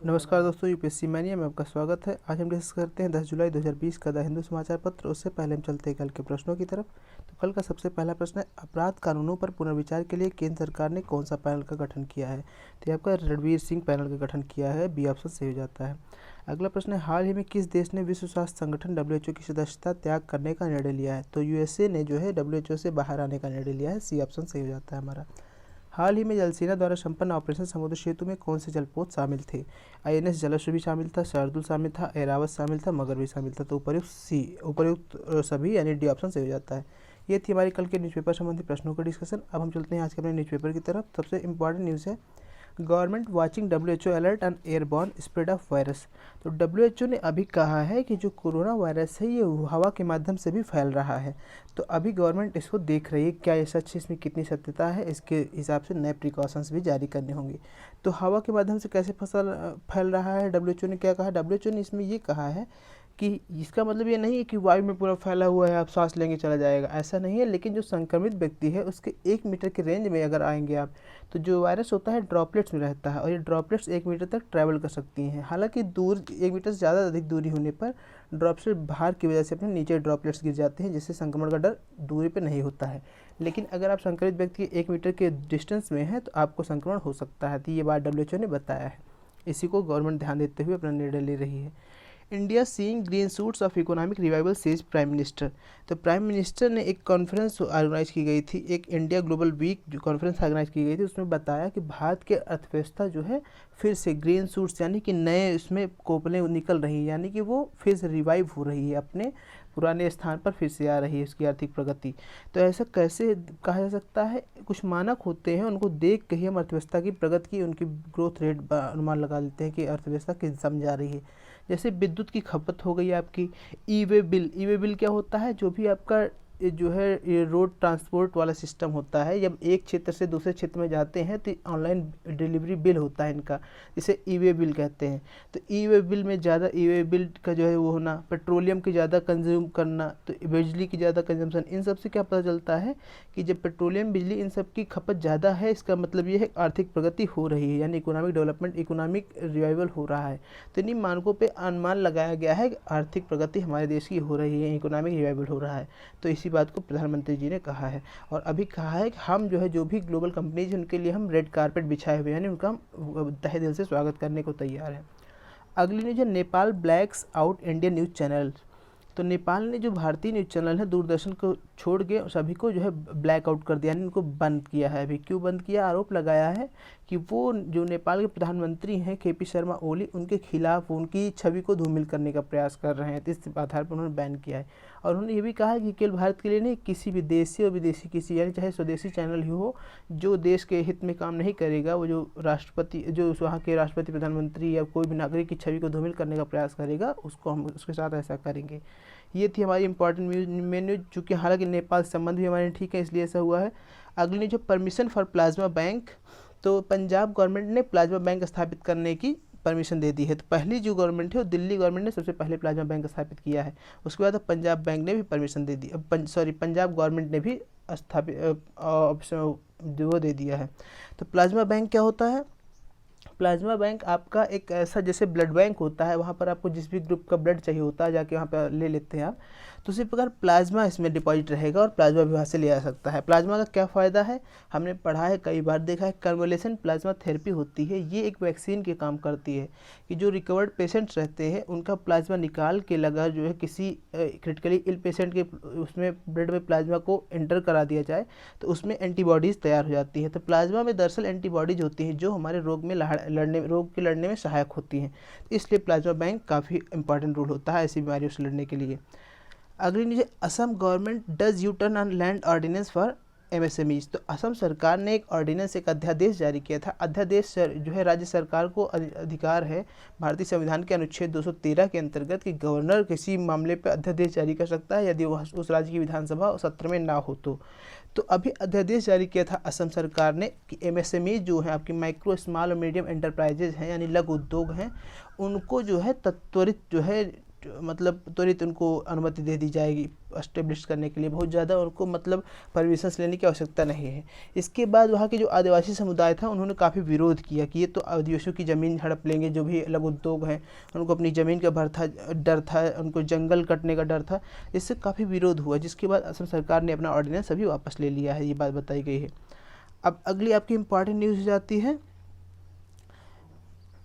नमस्कार दोस्तों, UPSC mania में आपका स्वागत है। आज हम डिस्कस करते हैं 10 जुलाई 2020 का द हिंदू समाचार पत्र। उससे पहले हम चलते हैं कल के प्रश्नों की तरफ। तो कल का सबसे पहला प्रश्न है, अपराध कानूनों पर पुनर्विचार के लिए केंद्र सरकार ने कौन सा पैनल का गठन किया है? तो ये आपका रणवीर सिंह पैनल का गठन किया है। बी ऑप्शन सही हो जाता है। अगला प्रश्न है, हाल ही में किस देश ने विश्व स्वास्थ्य संगठन WHO की सदस्यता त्याग करने का निर्णय लिया है? तो यूएसए ने जो है WHO से बाहर आने का निर्णय लिया है। सी ऑप्शन सही हो जाता है हमारा। हाल ही में जलसेना द्वारा संपन्न ऑपरेशन समुद्र सेतु में कौन से जलपोत शामिल थे? INS जलस्व भी शामिल था, शार्दुल शामिल था, ऐरावत शामिल था, मगर भी शामिल था। तो उपर्युक्त सभी यानी डी ऑप्शन सही हो जाता है। ये थी हमारी कल के न्यूज़पेपर संबंधी प्रश्नों का डिस्कशन। अब हम चलते हैं आज के अपने न्यूज़पेपर की तरफ। सबसे इंपॉर्टेंट न्यूज़ है, government watching WHO alert on airborne spread of virus. तो WHO ने अभी कहा है कि जो कोरोना वायरस है ये हवा के माध्यम से भी फैल रहा है। तो अभी गवर्नमेंट इसको देख रही है, क्या ये सच है, इसमें कितनी सत्यता है, इसके हिसाब से नए प्रिकॉशंस भी जारी करने होंगे। तो हवा के माध्यम से कैसे फैल रहा है, WHO ने क्या कहा? WHO ने इसमें ये कहा है कि इसका मतलब ये नहीं है कि वायु में पूरा फैला हुआ है, आप सांस लेंगे चला जाएगा, ऐसा नहीं है। लेकिन जो संक्रमित व्यक्ति है उसके 1 मीटर के रेंज में अगर आएंगे आप, तो जो वायरस होता है ड्रॉपलेट्स में रहता है और ये ड्रॉपलेट्स 1 मीटर तक ट्रैवल कर सकती हैं। हालांकि दूर 1 मीटर से ज़्यादा अधिक दूरी होने पर ड्रॉपलेट बाहर की वजह से अपने नीचे ड्रॉपलेट्स गिर जाते हैं, जिससे संक्रमण का डर दूरी पर नहीं होता है। लेकिन अगर आप संक्रमित व्यक्ति के 1 मीटर के डिस्टेंस में हैं तो आपको संक्रमण हो सकता है। तो ये बात WHO ने बताया है। इसी को गवर्नमेंट ध्यान देते हुए अपना निर्णय ले रही है। India seeing green shoots of economic revival says prime minister. तो प्राइम मिनिस्टर ने एक कॉन्फ्रेंस ऑर्गेनाइज की गई थी, एक इंडिया ग्लोबल वीक जो कॉन्फ्रेंस ऑर्गेनाइज की गई थी, उसमें बताया कि भारत के अर्थव्यवस्था जो है फिर से ग्रीन शूट्स यानी कि नए उसमें कोपलें निकल रही हैं, यानी कि वो फिर से रिवाइव हो रही है, अपने पुराने स्थान पर फिर से आ रही है उसकी आर्थिक प्रगति। तो ऐसा कैसे कहा जा सकता है? कुछ मानक होते हैं, उनको देख के ही हम अर्थव्यवस्था की प्रगति की, उनकी ग्रोथ रेट अनुमान लगा लेते हैं कि अर्थव्यवस्था किस दिशा में जा रही है। जैसे विद्युत की खपत हो गई आपकी, ई-वे बिल क्या होता है? जो भी आपका जो है ये रोड ट्रांसपोर्ट वाला सिस्टम होता है, जब एक क्षेत्र से दूसरे क्षेत्र में जाते हैं तो ऑनलाइन डिलीवरी बिल होता है इनका, जिसे ई-वे बिल कहते हैं। तो ई-वे बिल में ज़्यादा ई-वे बिल का जो है वो होना, पेट्रोलियम की ज़्यादा कंज्यूम करना, तो बिजली की ज़्यादा कंजम्पशन, इन सब से क्या पता चलता है कि जब पेट्रोलियम बिजली इन सब की खपत ज़्यादा है, इसका मतलब ये है आर्थिक प्रगति हो रही है, यानी इकोनॉमिक डेवलपमेंट, इकोनॉमिक रिवाइवल हो रहा है। तो इन्हीं मानकों पर अनुमान लगाया गया है कि आर्थिक प्रगति हमारे देश की हो रही है, इकोनॉमिक रिवाइवल हो रहा है। तो इसी बात को प्रधानमंत्री जी ने कहा है। और अभी कहा है कि हम जो है जो भी ग्लोबल कंपनीज हैं उनके लिए हम रेड कारपेट बिछाए हुए हैं, यानी उनका हम तहे दिल से स्वागत करने को तैयार हैं। अगली न्यूज है, Nepal blacks out Indian news channel. तो नेपाल ने जो भारतीय न्यूज़ चैनल है दूरदर्शन को छोड़ के सभी को जो है ब्लैक आउट कर दिया, यानी उनको बंद किया है। अभी क्यों बंद किया? आरोप लगाया है कि वो जो नेपाल के प्रधानमंत्री हैं KP शर्मा ओली, उनके खिलाफ उनकी छवि को धूमिल करने का प्रयास कर रहे हैं। तो इस आधार पर उन्होंने बैन किया है। और उन्होंने ये भी कहा है कि केवल भारत के लिए नहीं, किसी भी देशी और विदेशी किसी, यानी चाहे स्वदेशी चैनल ही हो, जो देश के हित में काम नहीं करेगा, वो जो राष्ट्रपति, जो वहाँ के राष्ट्रपति, प्रधानमंत्री या कोई भी नागरिक की छवि को धूमिल करने का प्रयास करेगा, उसको हम उसके साथ ऐसा करेंगे। ये थी हमारी इंपॉर्टेंट मेन न्यूज, चूँकि हालांकि नेपाल से संबंध भी हमारे ठीक है, इसलिए ऐसा हुआ है। अगली न्यूज है, परमिशन फॉर प्लाज्मा बैंक। तो पंजाब गवर्नमेंट ने प्लाज्मा बैंक स्थापित करने की परमिशन दे दी है। तो पहली जो गवर्नमेंट है वो दिल्ली गवर्नमेंट ने सबसे पहले प्लाज्मा बैंक स्थापित किया है। उसके बाद अब पंजाब बैंक ने भी परमिशन दे दी, पंजाब गवर्नमेंट ने भी स्थापित वो दे दिया है। तो प्लाज्मा बैंक क्या होता है? प्लाज्मा बैंक आपका एक ऐसा जैसे ब्लड बैंक होता है, वहाँ पर आपको जिस भी ग्रुप का ब्लड चाहिए होता है जाके वहाँ पर ले लेते हैं आप, तो उसी प्रकार प्लाज्मा इसमें डिपॉजिट रहेगा और प्लाज्मा भी वहाँ से लिया जा सकता है। प्लाज्मा का क्या फ़ायदा है? हमने पढ़ा है, कई बार देखा है, कन्वलेशन प्लाज्मा थेरेपी होती है। ये एक वैक्सीन के काम करती है कि जो रिकवर्ड पेशेंट्स रहते हैं उनका प्लाज्मा निकाल के लगा जो है किसी क्रिटिकली इल पेशेंट के उसमें ब्लड में प्लाज्मा को एंटर करा दिया जाए तो उसमें एंटीबॉडीज़ तैयार हो जाती है। तो प्लाज्मा में दरअसल एंटीबॉडीज होती हैं जो हमारे रोग के लड़ने में सहायक होती हैं। तो इसलिए प्लाज्मा बैंक काफ़ी इंपॉर्टेंट रोल होता है ऐसी बीमारियों से लड़ने के लिए। अगली news, Assam government does U turn on land ordinance for MSMEs। तो असम सरकार ने एक ऑर्डिनेंस, एक अध्यादेश जारी किया था। अध्यादेश जो है राज्य सरकार को अधिकार है भारतीय संविधान के अनुच्छेद 213 के अंतर्गत कि गवर्नर किसी मामले पर अध्यादेश जारी कर सकता है यदि वह उस राज्य की विधानसभा सत्र में ना हो तो अभी अध्यादेश जारी किया था असम सरकार ने कि MSME जो है आपकी माइक्रो स्मॉल और मीडियम एंटरप्राइजेज हैं, यानी लघु उद्योग हैं, उनको जो है त्वरित जो है मतलब त्वरित उनको अनुमति दे दी जाएगी एस्टेब्लिश करने के लिए। बहुत ज़्यादा उनको मतलब परमिशंस लेने की आवश्यकता नहीं है। इसके बाद वहाँ के जो आदिवासी समुदाय था उन्होंने काफ़ी विरोध किया कि ये तो आदिवासियों की ज़मीन हड़प लेंगे, जो भी अलग उद्योग हैं उनको अपनी ज़मीन का डर था, उनको जंगल कटने का डर था, इससे काफ़ी विरोध हुआ, जिसके बाद असम सरकार ने अपना ऑर्डिनेंस अभी वापस ले लिया है, ये बात बताई गई है। अब अगली आपकी इम्पॉर्टेंट न्यूज़ हो जाती है,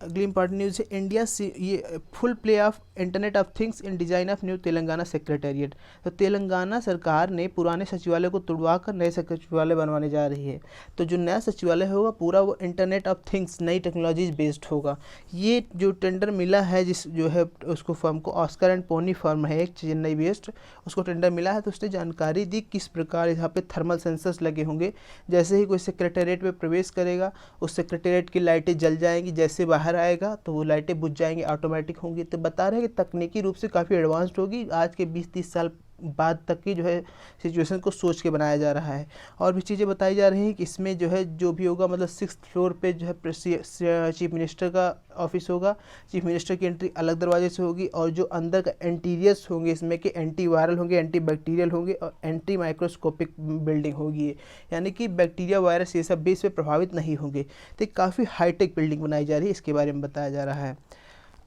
अगली इंपॉर्टेंट न्यूज़ है इंडिया से ये full play of internet of things in design of new Telangana secretariat. तो तेलंगाना सरकार ने पुराने सचिवालय को तुड़वा कर नए सचिवालय बनवाने जा रही है। तो जो नया सचिवालय होगा पूरा वो इंटरनेट ऑफ थिंग्स नई टेक्नोलॉजीज बेस्ड होगा। ये जो टेंडर मिला है जिस जो है उसको फर्म को ऑस्कर एंड पोनी फर्म है एक चेन्नई बेस्ड, उसको टेंडर मिला है। तो उसने जानकारी दी किस प्रकार यहाँ पे थर्मल सेंसर्स लगे होंगे। जैसे ही कोई सेक्रेटेरिएट में प्रवेश करेगा उस सेक्रेटेरिएट की लाइटें जल जाएंगी, जैसे बाहर आएगा तो वो लाइटें बुझ जाएंगी, ऑटोमेटिक होंगी। तो बता रहे हैं कि तकनीकी रूप से काफ़ी एडवांस्ड होगी, आज के 20-30 साल बाद तक की जो है सिचुएशन को सोच के बनाया जा रहा है। और भी चीज़ें बताई जा रही हैं कि इसमें जो है जो भी होगा मतलब 6th फ्लोर पे जो है चीफ मिनिस्टर का ऑफिस होगा। चीफ मिनिस्टर की एंट्री अलग दरवाजे से होगी और जो अंदर का इंटीरियर्स होंगे इसमें के एंटी वायरल होंगे, एंटी बैक्टीरियल होंगे और एंटी माइक्रोस्कोपिक बिल्डिंग होगी, यानी कि बैक्टीरिया वायरस ये सब भी इसमें प्रभावित नहीं होंगे। तो काफ़ी हाईटेक बिल्डिंग बनाई जा रही है, इसके बारे में बताया जा रहा है।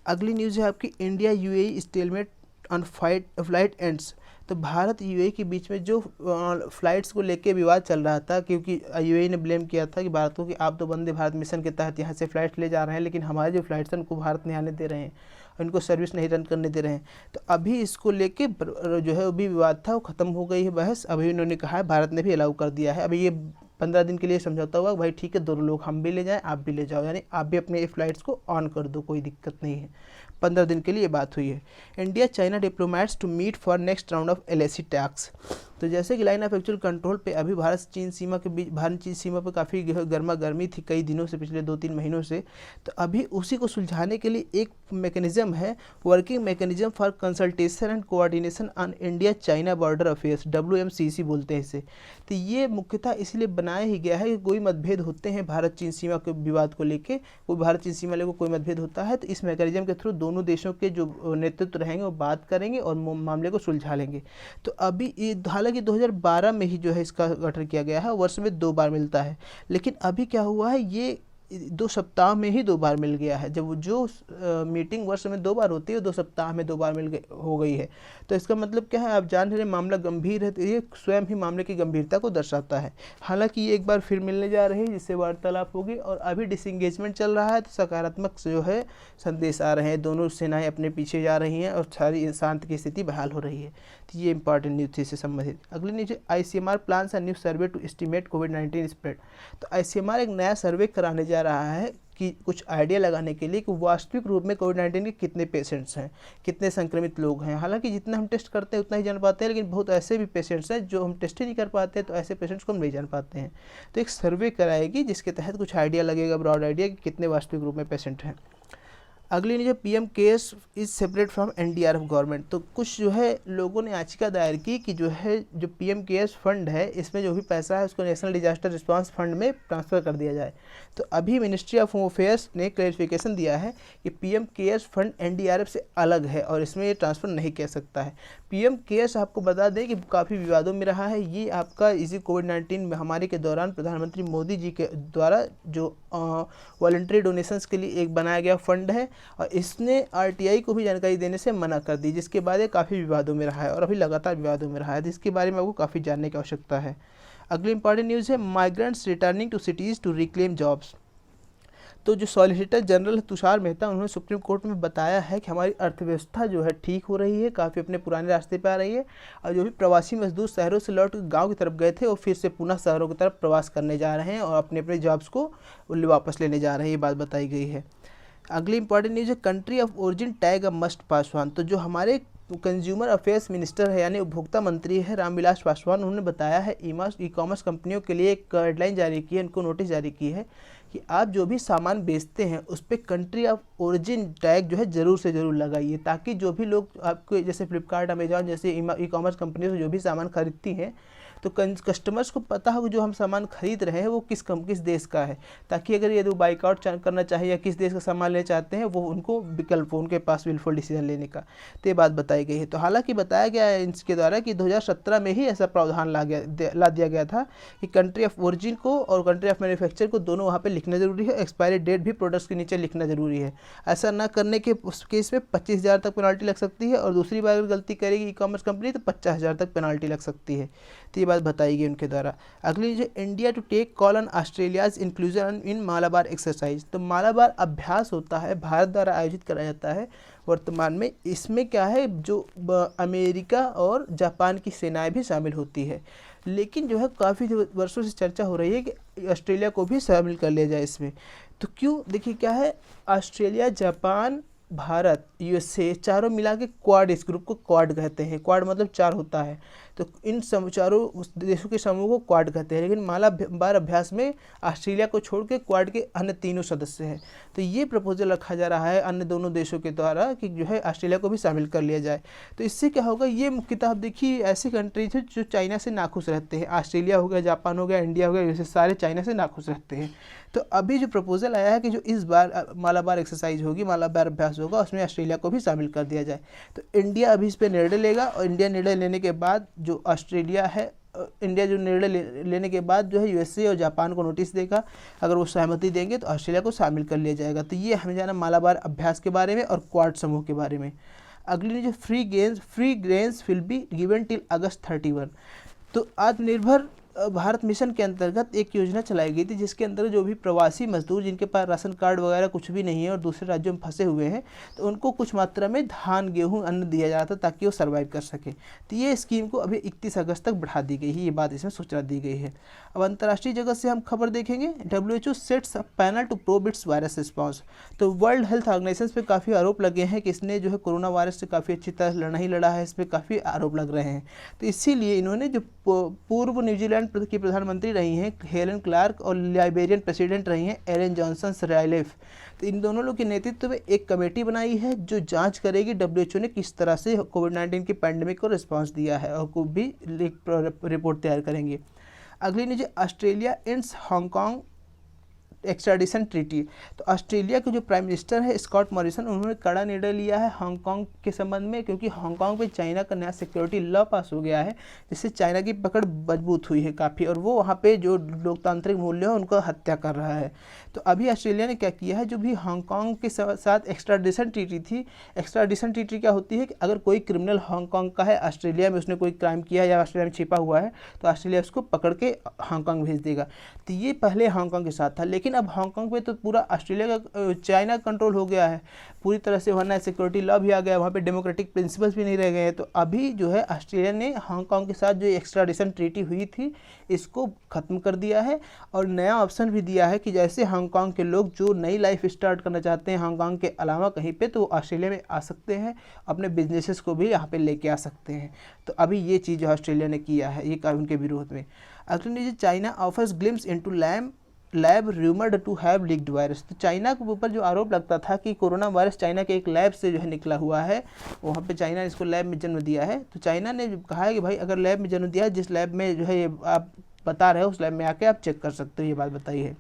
अगली न्यूज़ है आपकी India UAE stalemate on flight ends. तो भारत यूएई के बीच में जो फ्लाइट्स को लेके विवाद चल रहा था, क्योंकि यूएई ने ब्लेम किया था कि भारत को कि आप तो वंदे भारत मिशन के तहत यहाँ से फ़्लाइट्स ले जा रहे हैं, लेकिन हमारे जो फ़्लाइट्स हैं उनको भारत नहीं आने दे रहे हैं, उनको सर्विस नहीं रन करने दे रहे हैं। तो अभी इसको लेके जो है अभी विवाद था वो ख़त्म हो गई है बहस। अभी उन्होंने कहा है, भारत ने भी अलाउ कर दिया है। अभी ये 15 दिन के लिए समझौता हुआ, भाई ठीक है दोनों लोग, हम भी ले जाएं आप भी ले जाओ, यानी आप भी अपने फ़्लाइट्स को ऑन कर दो, कोई दिक्कत नहीं है। 15 दिन के लिए बात हुई है। India China diplomats to meet for next round of LAC talks. तो जैसे कि लाइन ऑफ एक्चुअल कंट्रोल पे अभी भारत चीन सीमा के बीच, भारत चीन सीमा पे काफ़ी गर्मा गर्मी थी कई दिनों से, पिछले 2-3 महीनों से। तो अभी उसी को सुलझाने के लिए एक मैकेनिज्म है, working mechanism for consultation and coordination on India China border affairs, WMCC बोलते हैं इसे। तो ये मुख्यतः इसलिए बनाया ही गया है कि कोई मतभेद होते हैं भारत चीन सीमा के विवाद को लेके, कोई भारत चीन सीमा लेकर कोई मतभेद होता है तो इस मैकेनिज्म के थ्रू दोनों देशों के जो नेतृत्व रहेंगे वो बात करेंगे और मामले को सुलझा लेंगे। तो अभी ये हालांकि 2012 में ही जो है इसका गठन किया गया है, वर्ष में 2 बार मिलता है, लेकिन अभी क्या हुआ है ये 2 सप्ताह में ही 2 बार मिल गया है। जब जो मीटिंग वर्ष में 2 बार होती है 2 सप्ताह में 2 बार हो गई है। तो इसका मतलब क्या है, आप जान रहे मामला गंभीर है, तो ये स्वयं ही मामले की गंभीरता को दर्शाता है। हालांकि ये एक बार फिर मिलने जा रही है जिससे वार्तालाप होगी और अभी डिसंगेजमेंट चल रहा है, तो सकारात्मक जो है संदेश आ रहे हैं, दोनों सेनाएं अपने पीछे जा रही हैं और सारी शांति की स्थिति बहाल हो रही है। तो ये इंपॉर्टेंट न्यूज़ थी इससे संबंधित। अगली news ICMR plans a new survey to estimate कोविड-19 स्प्रेड। तो ICMR एक नया सर्वे कराने जा रहा है कि कुछ आइडिया लगाने के लिए कि वास्तविक रूप में कोविड-19 के कितने पेशेंट्स हैं, कितने संक्रमित लोग हैं। हालांकि जितना हम टेस्ट करते हैं उतना ही जान पाते हैं, लेकिन बहुत ऐसे भी पेशेंट्स हैं जो हम टेस्ट ही नहीं कर पाते हैं, तो ऐसे पेशेंट्स को हम नहीं जान पाते हैं। तो एक सर्वे कराएगी जिसके तहत कुछ आइडिया लगेगा, ब्रॉड आइडिया कि कितने वास्तविक रूप में पेशेंट हैं। अगली news PM cares is separate from NDRF government. तो कुछ जो है लोगों ने याचिका दायर की कि जो है जो PM केयर्स फंड है इसमें जो भी पैसा है उसको नेशनल डिजास्टर रिस्पांस फंड में ट्रांसफ़र कर दिया जाए। तो अभी मिनिस्ट्री ऑफ होम अफेयर्स ने क्लैरिफिकेशन दिया है कि PM केयर्स फंड NDRF से अलग है और इसमें ये ट्रांसफ़र नहीं किया सकता है। PM केयर्स आपको बता दें कि काफ़ी विवादों में रहा है। ये आपका इसी कोविड-19 महामारी के दौरान प्रधानमंत्री मोदी जी के द्वारा जो वॉलंटरी डोनेशंस के लिए एक बनाया गया फंड है और इसने RTI को भी जानकारी देने से मना कर दी, जिसके बाद ये काफ़ी विवादों में रहा है और अभी लगातार विवादों में रहा है, जिसके बारे में आपको काफ़ी जानने की आवश्यकता है। अगली इंपॉर्टेंट न्यूज़ है migrants returning to cities to reclaim jobs. तो जो सॉलिसिटर जनरल तुषार मेहता उन्होंने सुप्रीम कोर्ट में बताया है कि हमारी अर्थव्यवस्था जो है ठीक हो रही है, काफ़ी अपने पुराने रास्ते पे आ रही है और जो भी प्रवासी मजदूर शहरों से लौट गांव की तरफ गए थे वो फिर से पुनः शहरों की तरफ प्रवास करने जा रहे हैं और अपने अपने जॉब्स को वापस लेने जा रहे हैं, ये बात बताई गई है। अगली इंपॉर्टेंट न्यूज़ है country of origin tag a must Paswan. तो जो हमारे कंज्यूमर अफेयर्स मिनिस्टर है यानी उपभोक्ता मंत्री है रामविलास पासवान, उन्होंने बताया है ई कॉमर्स कंपनियों के लिए एक गाइडलाइन जारी की है, उनको नोटिस जारी की है कि आप जो भी सामान बेचते हैं उस पर कंट्री ऑफ ओरिजिन टैग जो है ज़रूर से ज़रूर लगाइए, ताकि जो भी लोग आपको जैसे फ्लिपकार्ट, अमेजॉन जैसे ई कॉमर्स कंपनी से जो भी सामान खरीदती हैं तो कस्टमर्स को पता हो जो हम सामान खरीद रहे हैं वो किस देश का है, ताकि अगर ये बाइकआउट करना चाहे या किस देश का सामान लेना चाहते हैं वो उनको विकल्प हो उनके पास विलफुल डिसीजन लेने का। तो ये बात बताई गई है। तो हालांकि बताया गया है इसके द्वारा कि 2017 में ही ऐसा प्रावधान ला दिया गया था कि कंट्री ऑफ ओरिजिन को और कंट्री ऑफ मैन्युफैक्चर को दोनों वहाँ पर लिखना जरूरी है, एक्सपायरी डेट भी प्रोडक्ट्स के नीचे लिखना जरूरी है। ऐसा ना करने के उस केस में 25,000 तक पेनाल्टी लग सकती है, और दूसरी बार अगर गलती करेगी ई कॉमर्स कंपनी तो 50,000 तक पेनाल्टी लग सकती है। तो ये बात बताई गई उनके द्वारा। अगली जो India to take call on Australia's inclusion in Malabar exercise, तो मालाबार अभ्यास होता है, भारत द्वारा आयोजित कराया जाता है वर्तमान में। इसमें क्या है, जो अमेरिका और जापान की सेनाएं भी शामिल होती है, लेकिन जो है काफ़ी वर्षों से चर्चा हो रही है कि ऑस्ट्रेलिया को भी शामिल कर लिया जाए इसमें। तो क्यों, देखिए क्या है, ऑस्ट्रेलिया, जापान, भारत, यूएसए चारों मिला के क्वाड, इस ग्रुप को क्वाड कहते हैं। क्वाड मतलब चार होता है, तो इन चारों देशों के समूह को क्वाड कहते हैं। लेकिन मालाबार अभ्यास में ऑस्ट्रेलिया को छोड़ के क्वाड के अन्य तीनों सदस्य हैं। तो ये प्रपोजल रखा जा रहा है अन्य दोनों देशों के द्वारा कि जो है ऑस्ट्रेलिया को भी शामिल कर लिया जाए। तो इससे क्या होगा, ये मुख्यतः आप देखिए ऐसे कंट्रीज हैं जो चाइना से नाखुश रहते हैं। ऑस्ट्रेलिया हो गया, जापान हो गया, इंडिया हो गया, जैसे सारे चाइना से नाखुश रहते हैं। तो अभी जो प्रपोजल आया है कि जो इस बार मालाबार एक्सरसाइज होगी, मालाबार अभ्यास होगा, उसमें ऑस्ट्रेलिया को भी शामिल कर दिया जाए। तो इंडिया अभी इस पर निर्णय लेगा, और इंडिया निर्णय लेने के बाद जो ऑस्ट्रेलिया है, इंडिया जो निर्णय लेने के बाद जो है यूएसए और जापान को नोटिस देगा। अगर वो सहमति देंगे तो ऑस्ट्रेलिया को शामिल कर लिया जाएगा। तो ये हमें जाना मालाबार अभ्यास के बारे में और क्वाड समूह के बारे में। अगली जो free grains will be given till August 31। तो आत्मनिर्भर भारत मिशन के अंतर्गत एक योजना चलाई गई थी, जिसके अंदर जो भी प्रवासी मजदूर जिनके पास राशन कार्ड वगैरह कुछ भी नहीं है और दूसरे राज्यों में फंसे हुए हैं, तो उनको कुछ मात्रा में धान, गेहूं, अन्न दिया जाता ताकि वो सर्वाइव कर सके। तो ये स्कीम को अभी 31 अगस्त तक बढ़ा दी गई है, ये बात इसमें सूचना दी गई है। अब अंतर्राष्ट्रीय जगत से हम खबर देखेंगे। WHO sets a panel to probe its virus response. तो वर्ल्ड हेल्थ ऑर्गेनाइजेशन पे काफ़ी आरोप लगे हैं कि इसने जो है कोरोना वायरस से काफ़ी अच्छी तरह नहीं लड़ा है, इस पर काफ़ी आरोप लग रहे हैं। तो इसीलिए इन्होंने जो पूर्व न्यूजीलैंड की प्रधानमंत्री रही हैं हेलन क्लार्क और लाइबेरियन प्रेसिडेंट रही हैं एलन जॉनसन सराइलेफ, तो इन दोनों लोग के नेतृत्व में एक कमेटी बनाई है जो जांच करेगी WHO ने किस तरह से कोविड-19 की पैंडेमिक को रिस्पांस दिया है, और को भी रिपोर्ट तैयार करेंगे। अगली नीचे Australia ends Hong Kong extradition treaty. तो ऑस्ट्रेलिया के जो प्राइम मिनिस्टर है स्कॉट मॉरिसन, उन्होंने कड़ा निर्णय लिया है हांगकांग के संबंध में, क्योंकि हांगकांग पे चाइना का नया सिक्योरिटी लॉ पास हो गया है, जिससे चाइना की पकड़ मजबूत हुई है काफ़ी, और वो वहाँ पे जो लोकतांत्रिक मूल्य है उनका हत्या कर रहा है। तो अभी ऑस्ट्रेलिया ने क्या किया है, जो भी हांगकांग के साथ एक्स्ट्राडिशन ट्रीटी थी, एक्स्ट्राडिशन ट्रीटी क्या होती है कि अगर कोई क्रिमिनल हांगकांग का है, ऑस्ट्रेलिया में उसने कोई क्राइम किया या ऑस्ट्रेलिया में छिपा हुआ है, तो ऑस्ट्रेलिया उसको पकड़ के हांगकांग भेज देगा। तो ये पहले हांगकांग के साथ था, लेकिन अब हांगकांग पे तो पूरा ऑस्ट्रेलिया का चाइना कंट्रोल हो गया है पूरी तरह से, वरना सिक्योरिटी लॉ भी आ गया, वहाँ पे डेमोक्रेटिक प्रिंसिपल्स भी नहीं रह गए हैं। तो अभी जो है ऑस्ट्रेलिया ने हांगकांग के साथ जो एक्स्ट्राडिशन ट्रीटी हुई थी इसको ख़त्म कर दिया है, और नया ऑप्शन भी दिया है कि जैसे हांगकांग के लोग जो नई लाइफ स्टार्ट करना चाहते हैं हांगकांग के अलावा कहीं पे, तो ऑस्ट्रेलिया में आ सकते हैं, अपने बिजनेसेस को भी यहाँ पे लेके आ सकते हैं। तो अभी ये चीज़ ऑस्ट्रेलिया ने किया है, ये कानून के विरोध में। अगली नीचे China offers glimpse into lab rumoured to have leaked virus. तो चाइना के ऊपर जो आरोप लगता था कि कोरोना वायरस चाइना के एक लैब से जो है निकला हुआ है, वहाँ पे चाइना ने इसको लैब में जन्म दिया है। तो चाइना ने कहा है कि भाई अगर लैब में जन्म दिया है, जिस लैब में जो है ये आप बता रहे हो उस लैब में आके आप चेक कर सकते हो, ये बात बताई है।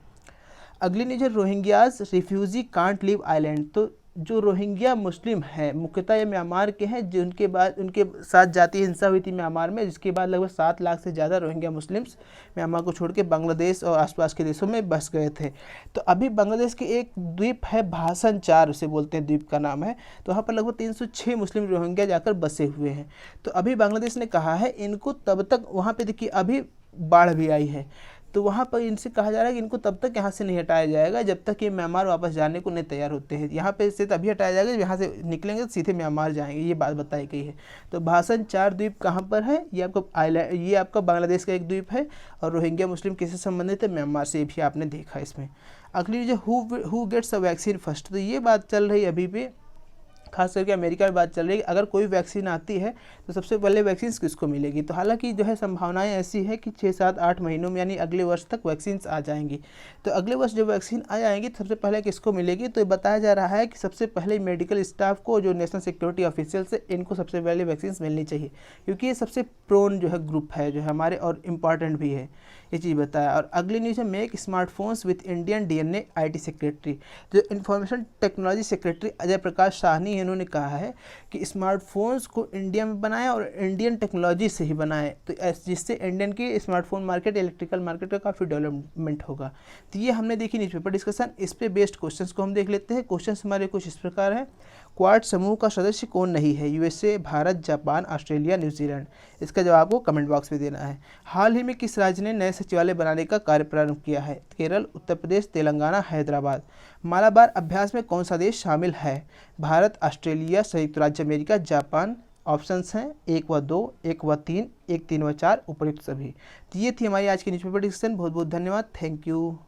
अगली नीचे Rohingyas refugee can't leave island. तो जो रोहिंग्या मुस्लिम हैं, मुख्यतः ये म्यांमार के हैं, जिनके बाद उनके साथ जातीय हिंसा हुई थी म्यांमार में, जिसके बाद लगभग 7 लाख से ज़्यादा रोहिंग्या मुस्लिम्स म्यांमार को छोड़ के बांग्लादेश और आसपास के देशों में बस गए थे। तो अभी बांग्लादेश के एक द्वीप है भाषण 4 उसे बोलते हैं, द्वीप का नाम है, तो वहाँ पर लगभग 306 मुस्लिम रोहिंग्या जाकर बसे हुए हैं। तो अभी बांग्लादेश ने कहा है इनको तब तक, वहाँ पर देखिए अभी बाढ़ भी आई है, तो वहाँ पर इनसे कहा जा रहा है कि इनको तब तक यहाँ से नहीं हटाया जाएगा जब तक ये म्यांमार वापस जाने को नहीं तैयार होते हैं। यहाँ पे से तभी हटाया जाएगा जब यहाँ से निकलेंगे तो सीधे म्यांमार जाएंगे, ये बात बताई गई है। तो भाषण 4 द्वीप कहाँ पर है, ये आपको आइलैंड, ये आपका बांग्लादेश का एक द्वीप है, और रोहिंग्या मुस्लिम किससे संबंधित है, म्यांमार से भी आपने देखा इसमें। अगली जो who gets a vaccine first, तो ये बात चल रही है अभी भी खास करके अमेरिका में बात चल रही है कि अगर कोई वैक्सीन आती है तो सबसे पहले वैक्सीन किसको मिलेगी। तो हालांकि जो है संभावनाएं ऐसी है कि 6, 7, 8 महीनों में यानी अगले वर्ष तक वैक्सीन आ जाएंगी। तो अगले वर्ष जब वैक्सीन आ जाएंगी तो सबसे पहले किसको मिलेगी, तो बताया जा रहा है कि सबसे पहले मेडिकल स्टाफ को, जो नेशनल सिक्योरिटी ऑफिशियल्स है, इनको सबसे पहले वैक्सीन मिलनी चाहिए, क्योंकि ये सबसे प्रोन जो है ग्रुप है जो है हमारे, और इम्पॉर्टेंट भी है, ये चीज़ बताया। और अगली न्यूज़ है make smartphones with Indian DNA IT secretary. जो information technology secretary Ajay Prakash Sahni है, इन्होंने कहा है कि स्मार्टफोन्स को इंडिया में बनाएं और इंडियन टेक्नोलॉजी से ही बनाएं, तो जिससे इंडियन की स्मार्टफोन मार्केट, इलेक्ट्रिकल मार्केट का काफ़ी डेवलपमेंट होगा। तो ये हमने देखी न्यूज़पेपर डिस्कशन। इस पे बेस्ड क्वेश्चंस को हम देख लेते हैं। क्वेश्चंस हमारे कुछ इस प्रकार हैं। क्वाड समूह का सदस्य कौन नहीं है, USA, Bharat, Japan, Australia, New Zealand. इसका जवाब को कमेंट बॉक्स में देना है। हाल ही में किस राज्य ने नए सचिवालय बनाने का कार्य प्रारंभ किया है, केरल, उत्तर प्रदेश, तेलंगाना, हैदराबाद। मालाबार अभ्यास में कौन सा देश शामिल है, भारत, ऑस्ट्रेलिया, संयुक्त राज्य अमेरिका, जापान। ऑप्शंस हैं 1 व 2, 1 व 3, 1, 3 व 4, उपयुक्त सभी। तो ये थी हमारी आज की न्यूज़पेपर डिस्कशन। बहुत बहुत धन्यवाद। Thank you.